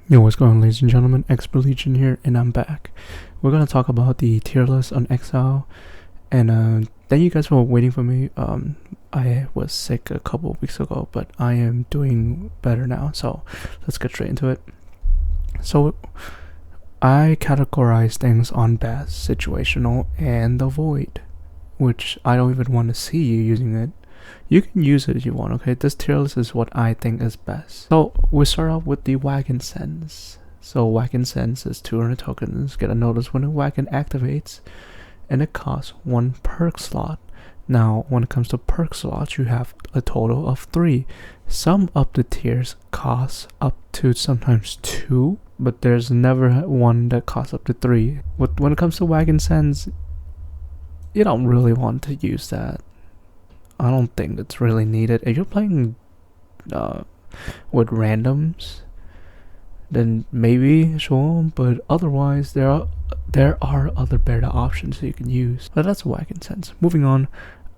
Yo, what's going on, ladies and gentlemen? Expert Legion here, and I'm back. We're gonna talk about the tier list on Exile, and thank you guys for waiting for me. I was sick a couple of weeks ago, but I am doing better now, so let's get straight into it. So, I categorize things on best, situational, and the void, which I don't even want to see you using it. You can use it if you want, okay? This tier list is what I think is best. So we start off with the Wagon Sense. So Wagon Sense is 200 tokens. Get a notice when a Wagon activates, and it costs 1 perk slot. Now, when it comes to perk slots, you have a total of 3. Some of the tiers cost up to sometimes 2, but there's never one that costs up to 3. When it comes to Wagon Sense, you don't really want to use that. I don't think it's really needed. If you're playing with randoms, then maybe, sure, but otherwise there are other better options that you can use. But that's a Wagon Sense. Moving on,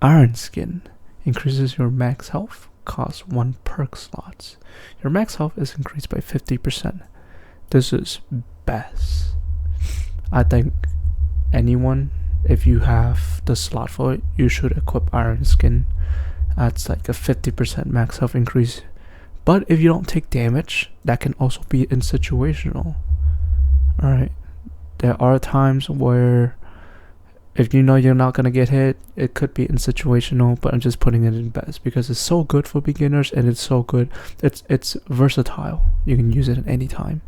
Iron Skin increases your max health, costs 1 perk slots. Your max health is increased by 50%. This is best. I think anyone, if you have the slot for it, you should equip Iron Skin. That's like a 50% max health increase. But if you don't take damage, that can also be in situational. Alright. There are times where if you know you're not gonna get hit, it could be in situational, but I'm just putting it in best because it's so good for beginners and it's so good. It's versatile. You can use it at any time.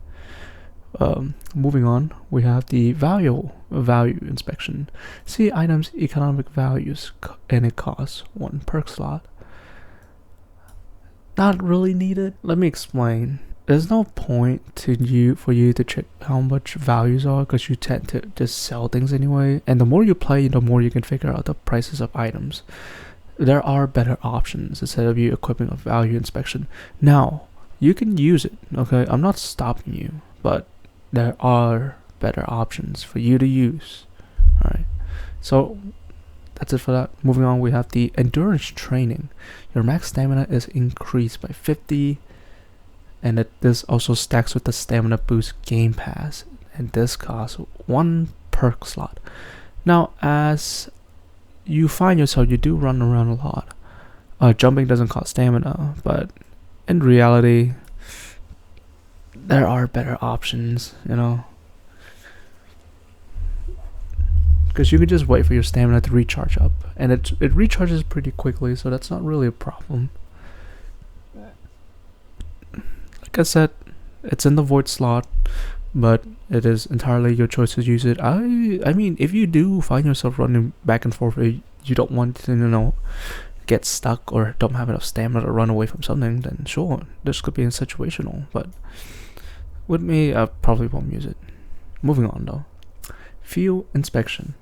Moving on, we have the value inspection. See items economic values, and it costs 1 perk slot. Not really needed. Let me explain. There's no point for you to check how much values are, because you tend to just sell things anyway, and the more you play, the more you can figure out the prices of items. There are better options instead of you equipping a value inspection. Now you can use it, okay? I'm not stopping you, but there are better options for you to use. Alright, so that's it for that. Moving on, we have the endurance training. Your max stamina is increased by 50, and this also stacks with the stamina boost game pass, and this costs 1 perk slot. Now, as you find yourself, you do run around a lot. Jumping doesn't cost stamina, but in reality, there are better options, you know, because you can just wait for your stamina to recharge up, and it recharges pretty quickly, so that's not really a problem. Like I said, it's in the void slot, but it is entirely your choice to use it. I mean, if you do find yourself running back and forth, you don't want to, you know, get stuck or don't have enough stamina to run away from something, then sure, this could be in situational, but with me, I probably won't use it. Moving on though. Fuel inspection.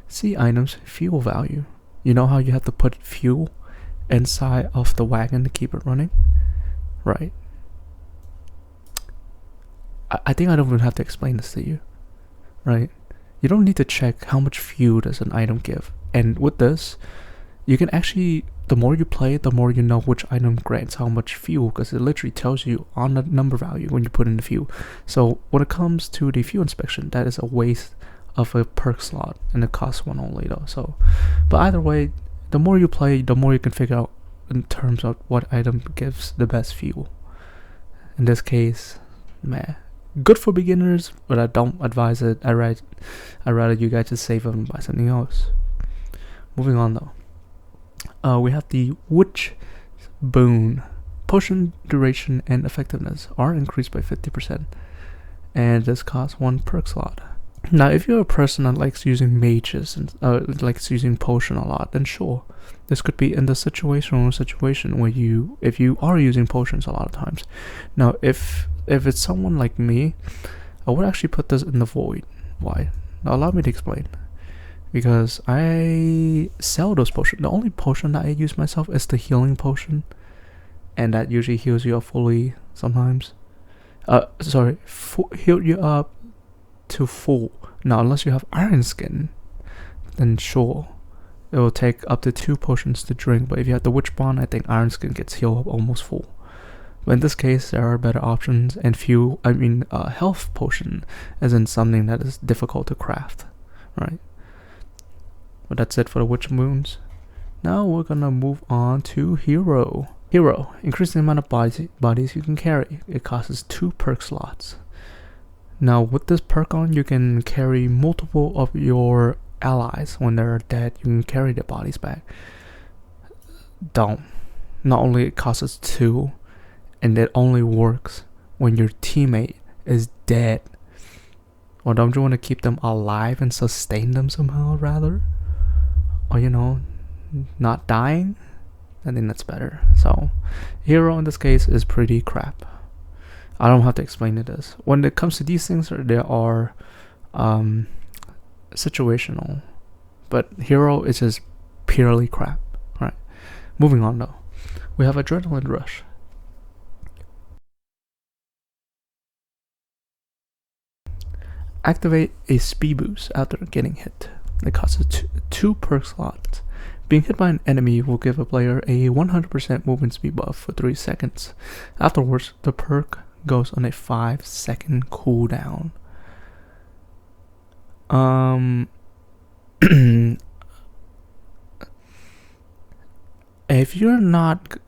See items fuel value. You know how you have to put fuel inside of the wagon to keep it running? Right. I think I don't even have to explain this to you. Right? You don't need to check how much fuel does an item give. And with this, you can actually, the more you play, the more you know which item grants how much fuel, because it literally tells you on the number value when you put in the fuel. So when it comes to the fuel inspection, that is a waste of a perk slot, and it costs 1 only though. So, but either way, the more you play, the more you can figure out in terms of what item gives the best fuel. In this case, man, good for beginners, but I don't advise it. I rather you guys just save them and buy something else. Moving on though. We have the Witch Boon. Potion duration and effectiveness are increased by 50%, and this costs 1 perk slot. Now, if you're a person that likes using mages and likes using potion a lot, then sure, this could be in the situation where if you are using potions a lot of times. Now, if it's someone like me, I would actually put this in the void. Why? Now, allow me to explain. Because I sell those potions. The only potion that I use myself is the healing potion, and that usually heals you up fully sometimes. Heal you up to full. Now, unless you have Iron Skin, then sure, it will take up to 2 potions to drink. But if you have the Witch Bond, I think Iron Skin gets healed up almost full. But in this case, there are better options, and health potion isn't something that is difficult to craft, right? But that's it for the witch moons. Now we're gonna move on to hero. Hero, increase the amount of bodies you can carry. It costs 2 perk slots. Now with this perk on, you can carry multiple of your allies. When they're dead, you can carry their bodies back. Don't. Not only it costs 2, and it only works when your teammate is dead. Or don't you want to keep them alive and sustain them somehow rather? Or not dying? I think that's better. So hero in this case is pretty crap. I don't have to explain it this. When it comes to these things, there are situational, but hero is just purely crap. Right. Moving on though, we have adrenaline rush. Activate a speed boost after getting hit. It costs 2 perk slots. Being hit by an enemy will give a player a 100% movement speed buff for 3 seconds. Afterwards, the perk goes on a 5-second cooldown. If you're not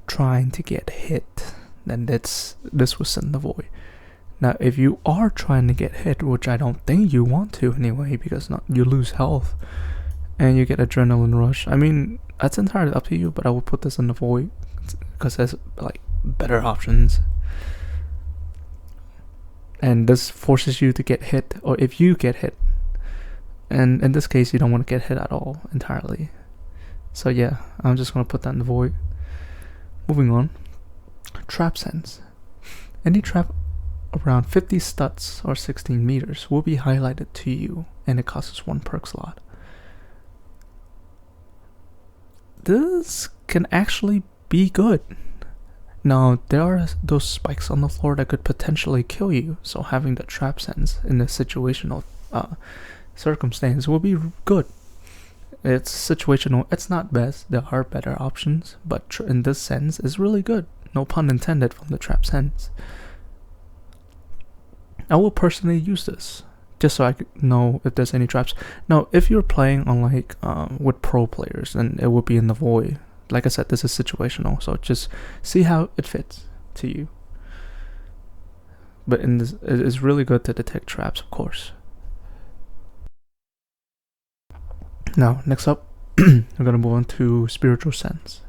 trying to get hit, then this was send the void. Now, if you are trying to get hit, which I don't think you want to anyway, because you lose health and you get adrenaline rush. I mean, that's entirely up to you, but I will put this in the void because there's like better options. And this forces you to get hit, or if you get hit. And in this case, you don't want to get hit at all entirely. So yeah, I'm just going to put that in the void. Moving on. Trap sense. Any trap around 50 studs or 16 meters will be highlighted to you, and it costs 1 perk slot. This can actually be good. Now, there are those spikes on the floor that could potentially kill you, so having the trap sense in this situational circumstance will be good. It's situational, it's not best, there are better options, but in this sense, it's really good. No pun intended from the trap sense. I will personally use this just so I could know if there's any traps. Now, if you're playing on with pro players, then it will be in the void. Like I said, this is situational, so just see how it fits to you. But in this, it is really good to detect traps, of course. Now, next up, we're gonna move on to spiritual sense.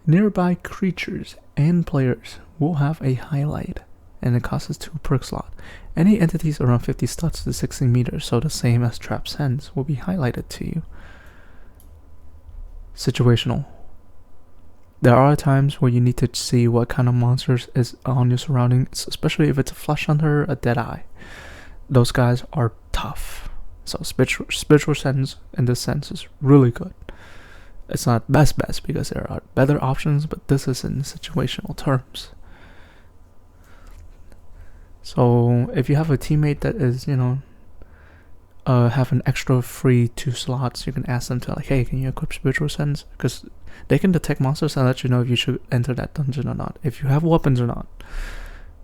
Nearby creatures and players will have a highlight, and it costs 2 perk slot. Any entities around 50 studs to 16 meters, so the same as trap sense, will be highlighted to you. Situational. There are times where you need to see what kind of monsters is on your surroundings, especially if it's a flesh hunter, a dead eye. Those guys are tough. So spiritual sense in this sense is really good. It's not best because there are better options, but this is in situational terms. So if you have a teammate that is, have an extra free 2 slots, you can ask them to hey, can you equip spiritual sense? Because they can detect monsters and let you know if you should enter that dungeon or not, if you have weapons or not.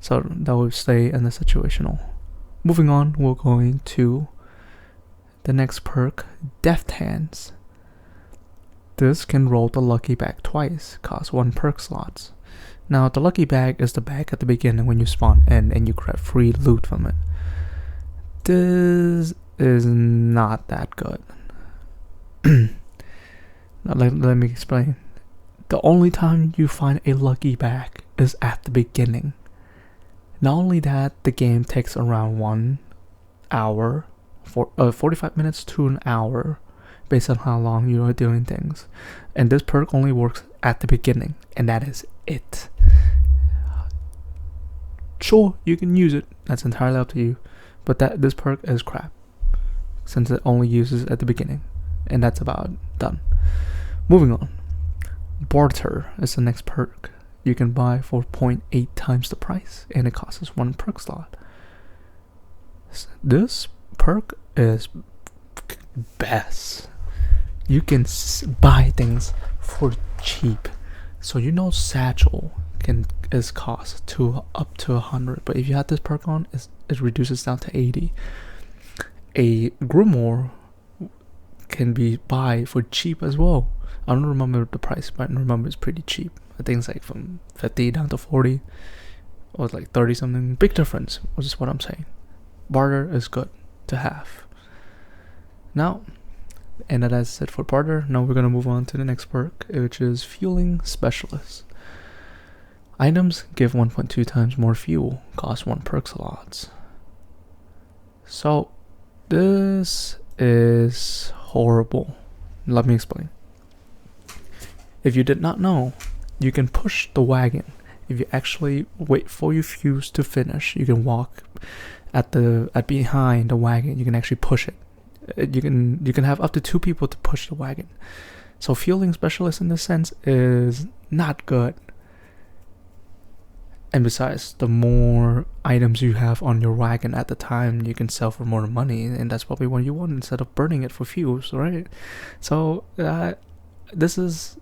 So that will stay in the situational. Moving on, we're going to the next perk, Deft Hands. This can roll the lucky bag twice, cost 1 perk slots. Now, the lucky bag is the bag at the beginning when you spawn in and you grab free loot from it. This is not that good. Now, let me explain. The only time you find a lucky bag is at the beginning. Not only that, the game takes around 1 hour, 45 minutes to an hour, based on how long you are doing things. And this perk only works at the beginning, and that is it. Sure, you can use it, that's entirely up to you, but this perk is crap, since it only uses at the beginning, and that's about done. Moving on. Barter is the next perk. You can buy for 0.8 times the price, and it costs 1 perk slot. This perk is best. You can buy things for cheap. So you know satchel is cost to up to 100, but if you have this perk on, it reduces down to 80. A grimoire can be buy for cheap as well. I don't remember the price, but I remember it's pretty cheap. I think it's like from 50 down to 40, or like 30 something. Big difference, which is what I'm saying. Barter is good to have. Now, and that's it for Barter. Now we're gonna move on to the next perk, which is Fueling Specialist. Items give 1.2 times more fuel, cost 1 perk slots. So this is horrible. Let me explain. If you did not know, you can push the wagon. If you actually wait for your fuse to finish, you can walk at behind the wagon. You can actually push it. You can have up to 2 people to push the wagon. So Fueling Specialist in this sense is not good. And besides, the more items you have on your wagon at the time, you can sell for more money, and that's probably what you want instead of burning it for fuels, right? So this is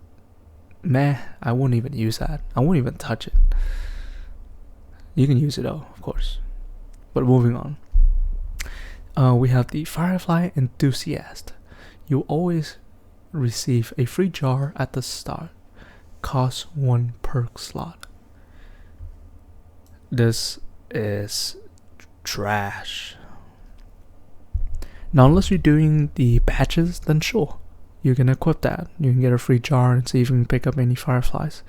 meh. I wouldn't even use that. I wouldn't even touch it. You can use it though, of course. But moving on. We have the Firefly Enthusiast. You always receive a free jar at the start. Costs 1 perk slot. This is trash. Now, unless you're doing the patches, then sure, you can equip that. You can get a free jar and see if you can pick up any fireflies.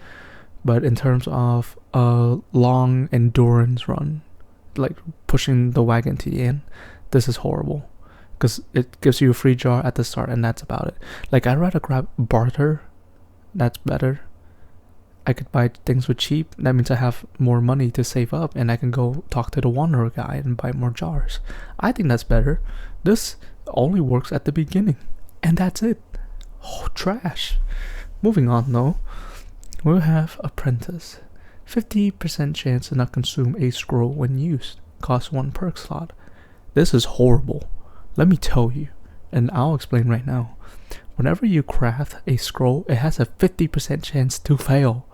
But in terms of a long endurance run, like pushing the wagon to the end, this is horrible. Because it gives you a free jar at the start and that's about it. Like, I'd rather grab Barter. That's better. I could buy things for cheap. That means I have more money to save up and I can go talk to the Wanderer guy and buy more jars. I think that's better. This only works at the beginning. And that's it. Oh, trash. Moving on though. We'll have Apprentice. 50% chance to not consume a scroll when used. Costs 1 perk slot. This is horrible. Let me tell you. And I'll explain right now. Whenever you craft a scroll, it has a 50% chance to fail.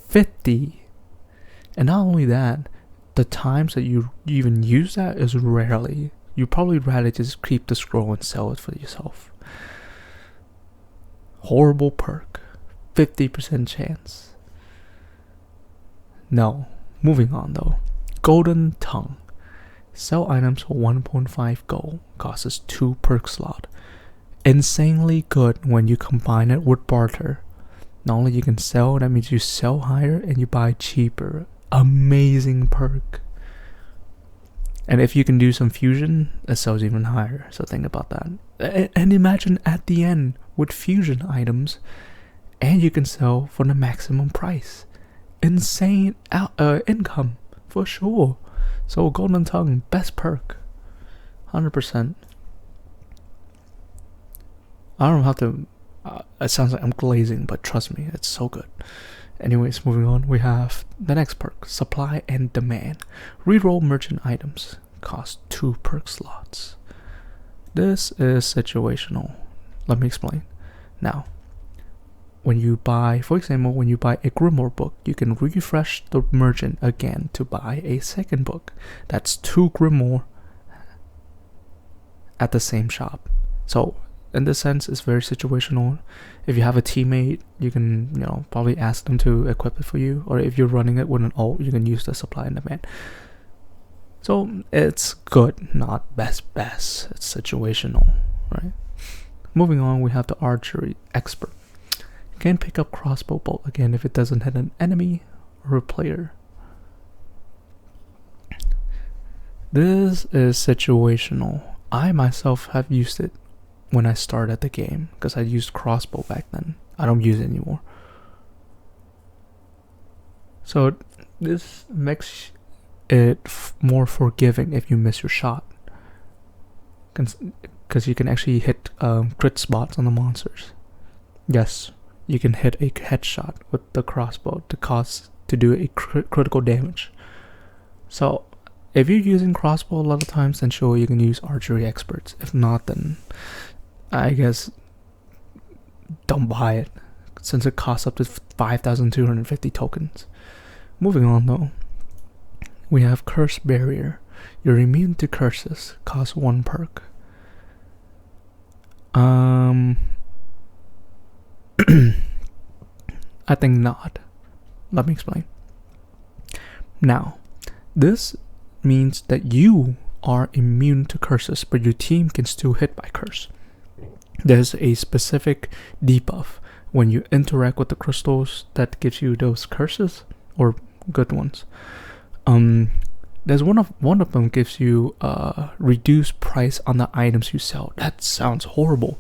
50. And not only that, the times that you even use that is rarely. You probably rather just keep the scroll and sell it for yourself. Horrible perk. 50% chance. No. Moving on though. Golden Tongue. Sell items for 1.5 gold. Costs 2 perk slot. Insanely good when you combine it with Barter. Not only you can sell, that means you sell higher and you buy cheaper. Amazing perk. And if you can do some fusion, it sells even higher. So think about that. And imagine at the end with fusion items, and you can sell for the maximum price. Insane income for sure. So Golden Tongue, best perk. 100%. I don't have to. It sounds like I'm glazing, but trust me, it's so good. Anyways, moving on, we have the next perk, Supply and Demand. Reroll merchant items. Cost 2 perk slots. This is situational. Let me explain. Now, when you buy, for example, when you buy a Grimoire book, you can refresh the merchant again to buy a second book. That's 2 Grimoire at the same shop. So in this sense, it's very situational. If you have a teammate, you can, probably ask them to equip it for you. Or if you're running it with an ult, you can use the Supply and Demand. So it's good, not best. It's situational, right? Moving on, we have the Archery Expert. You can pick up crossbow bolt again if it doesn't hit an enemy or a player. This is situational. I myself have used it when I started the game because I used crossbow back then. I don't use it anymore. So this makes it more forgiving if you miss your shot, because you can actually hit crit spots on the monsters. Yes, you can hit a headshot with the crossbow to do a critical damage. So if you're using crossbow a lot of times, then sure, you can use Archery Experts. If not, then I guess don't buy it. since it costs up to 5,250 tokens. Moving on though, we have Curse Barrier. You're immune to curses, costs 1 perk. I think not. Let me explain. Now, this means that you are immune to curses, but your team can still hit by curse. There's a specific debuff when you interact with the crystals that gives you those curses, or good ones. There's one of them gives you reduced price on the items you sell. That sounds horrible,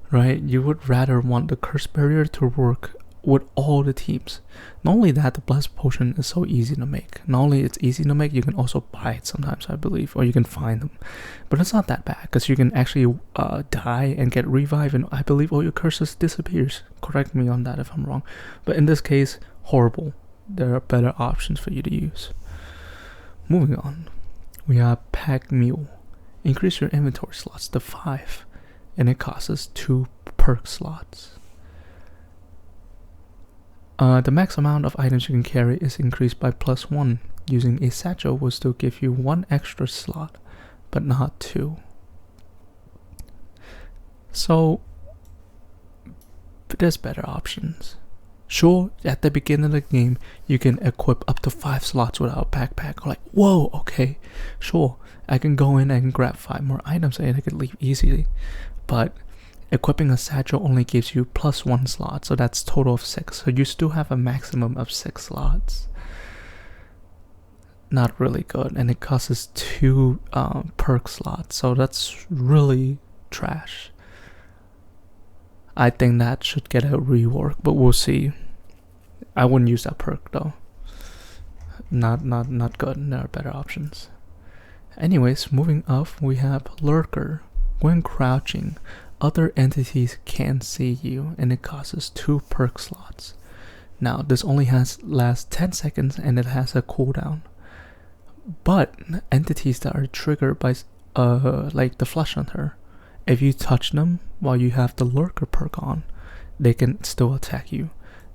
right? You would rather want the curse barrier to work with all the teams. Not only that, the blessed potion is so easy to make. Not only it's easy to make, you can also buy it sometimes, I believe, or you can find them. But it's not that bad, because you can actually die and get revived, and I believe all your curses disappears. Correct me on that if I'm wrong. But in this case, horrible. There are better options for you to use. Moving on, we have Pack Mule. Increase your inventory slots to 5, and it costs us 2 perk slots. The max amount of items you can carry is increased by +1. Using a satchel will still give you 1 extra slot, but not 2. So, there's better options. Sure, at the beginning of the game, you can equip up to 5 slots without a backpack. Like, whoa, okay, sure, I can go in and grab 5 more items and I can leave easily. But equipping a satchel only gives you +1 slot, so that's total of 6. So you still have a maximum of 6 slots. Not really good, and it costs 2 perk slots, so that's really trash. I think that should get a rework, but we'll see. I wouldn't use that perk though. Not good. There are better options. Anyways, moving up, we have Lurker. When crouching, other entities can't see you, and it costs 2 perk slots. Now, this only lasts 10 seconds, and it has a cooldown. But entities that are triggered by, like the Flesh Hunter, if you touch them while you have the Lurker perk on, they can still attack you.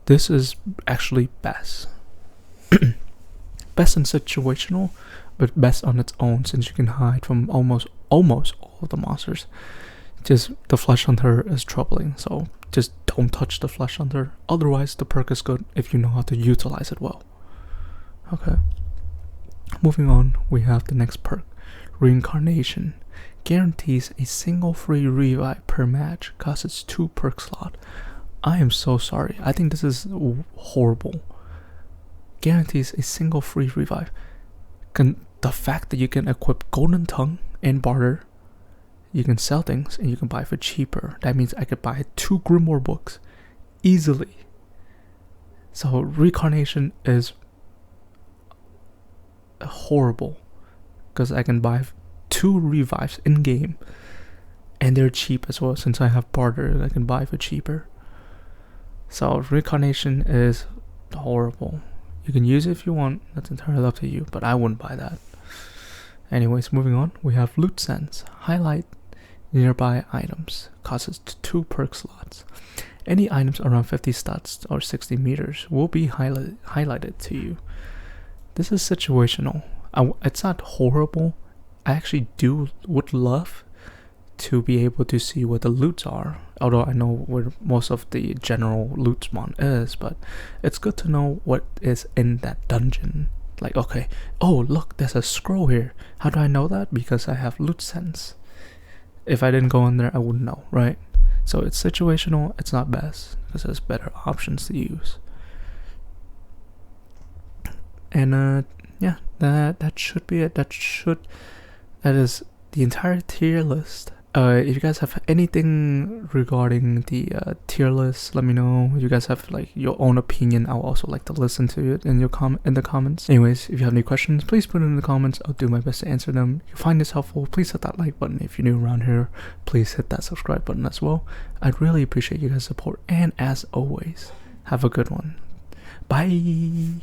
This is actually best. Best in situational, but best on its own, since you can hide from almost all of the monsters. Just the Flesh Hunter is troubling, so just don't touch the Flesh Hunter. Otherwise, the perk is good if you know how to utilize it well. Okay. Moving on, we have the next perk, Reincarnation. Guarantees a single free revive per match, costs 2 perk slot. I am so sorry. I think this is horrible. Guarantees a single free revive. The fact that you can equip Golden Tongue and Barter, you can sell things and you can buy for cheaper. That means I could buy 2 Grimoire books easily. So Reincarnation is horrible, because I can buy 2 revives in game, and they're cheap as well. Since I have Barter, I can buy for cheaper. So Reincarnation is horrible. You can use it if you want, that's entirely up to you, but I wouldn't buy that. Anyways, moving on, we have Loot Sense. Highlight nearby items, costs 2 perk slots. Any items around 50 stats or 60 meters will be highlighted to you. This is situational. It's not horrible. I actually would love to be able to see what the loots are, although I know where most of the general loot spawn is, but it's good to know what is in that dungeon. Like, okay, oh look, there's a scroll here. How do I know that? Because I have Loot Sense. If I didn't go in there, I wouldn't know, right? So it's situational. It's not best, because there's better options to use. And yeah, that should be it. That is the entire tier list. If you guys have anything regarding the tier list, let me know. If you guys have like your own opinion, I'll also like to listen to it in the comments. Anyways, if you have any questions, please put it in the comments. I'll do my best to answer them. If you find this helpful, please hit that like button. If you're new around here, please hit that subscribe button as well. I'd really appreciate you guys' support, and as always, have a good one. Bye.